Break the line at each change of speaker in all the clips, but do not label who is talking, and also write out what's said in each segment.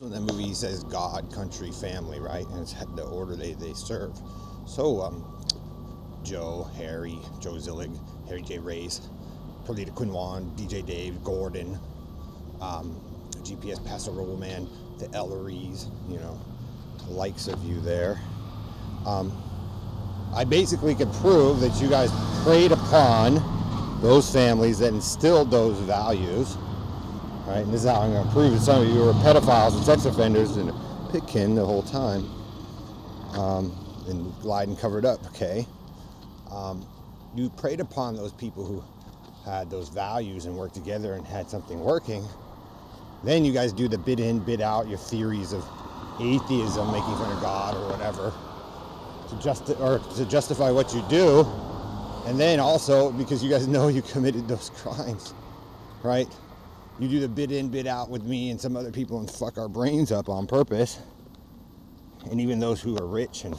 In that movie, he says God, country, family, right? And it's the order they serve. So, Joe, Harry, Joe Zillig, Harry J. Race, Perlita Quinwan, DJ Dave, Gordon, GPS Paso Robo Man, the Elleries, you know, the likes of you there. I basically could prove that you guys preyed upon those families that instilled those values. Right, and this is how I'm going to prove that some of you were pedophiles and sex offenders and Pitkin the whole time, and lied and covered up. Okay, you preyed upon those people who had those values and worked together and had something working. Then you guys do the bit in, bit out, your theories of atheism, making fun of God or whatever, to justify what you do, and then also because you guys know you committed those crimes, right? You do the bit in, bit out with me and some other people and fuck our brains up on purpose. And even those who are rich and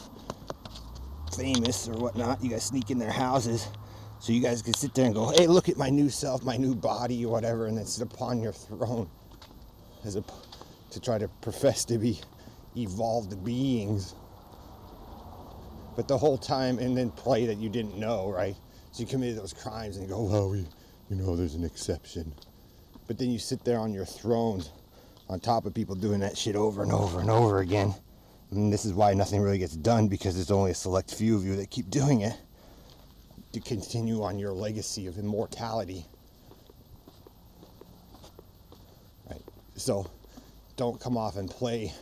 famous or whatnot, you guys sneak in their houses so you guys can sit there and go, hey, look at my new self, my new body or whatever, and then sit upon your throne to try to profess to be evolved beings. But the whole time, and then play that you didn't know, right? So you committed those crimes and you go, well, there's an exception. But then you sit there on your thrones on top of people doing that shit over and over and over again. And this is why nothing really gets done, because there's only a select few of you that keep doing it to continue on your legacy of immortality. Right? So don't come off and play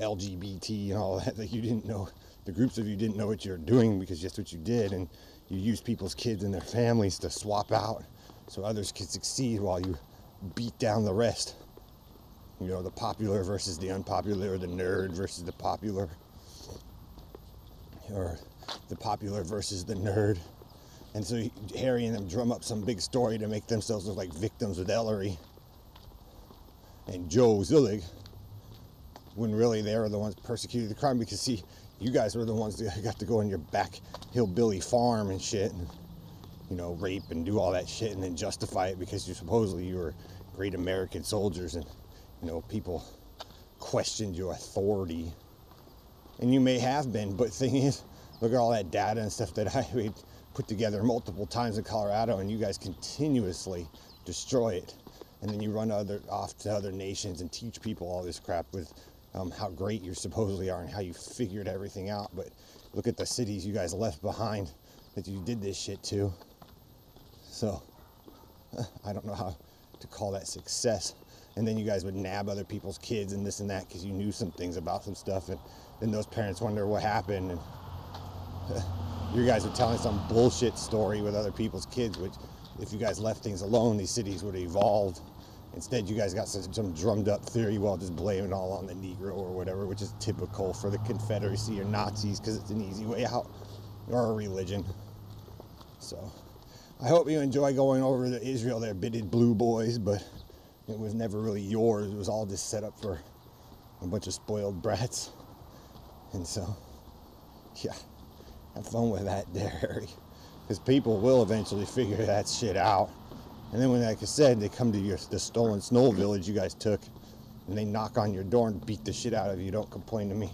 LGBT and all that you didn't know. The groups of you didn't know what you were doing, because that's what you did. And you used people's kids and their families to swap out so others could succeed while you beat down the rest. You know, the popular versus the unpopular, or the nerd versus the popular, or the popular versus the nerd. And so Harry and them drum up some big story to make themselves look like victims with Ellery and Joe Zillig, when really they were the ones persecuting the crime. Because see, you guys were the ones that got to go on your back hillbilly farm and shit, and you know, rape and do all that shit, and then justify it because you were great American soldiers, and you know, people questioned your authority. And you may have been, but the thing is, look at all that data and stuff that I put together multiple times in Colorado, and you guys continuously destroy it. And then you run off to other nations and teach people all this crap with how great you supposedly are and how you figured everything out. But look at the cities you guys left behind that you did this shit to. So I don't know how to call that success. And then you guys would nab other people's kids and this and that because you knew some things about some stuff, and then those parents wonder what happened, and you guys were telling some bullshit story with other people's kids, which if you guys left things alone, these cities would have evolved. Instead, you guys got some drummed up theory while just blaming it all on the Negro or whatever, which is typical for the Confederacy or Nazis, because it's an easy way out, or a religion. So I hope you enjoy going over to Israel there, bitted blue boys, but it was never really yours. It was all just set up for a bunch of spoiled brats. And so, yeah, have fun with that there, Harry. Because people will eventually figure that shit out. And then when, like I said, they come to the stolen snow village you guys took, and they knock on your door and beat the shit out of you, don't complain to me.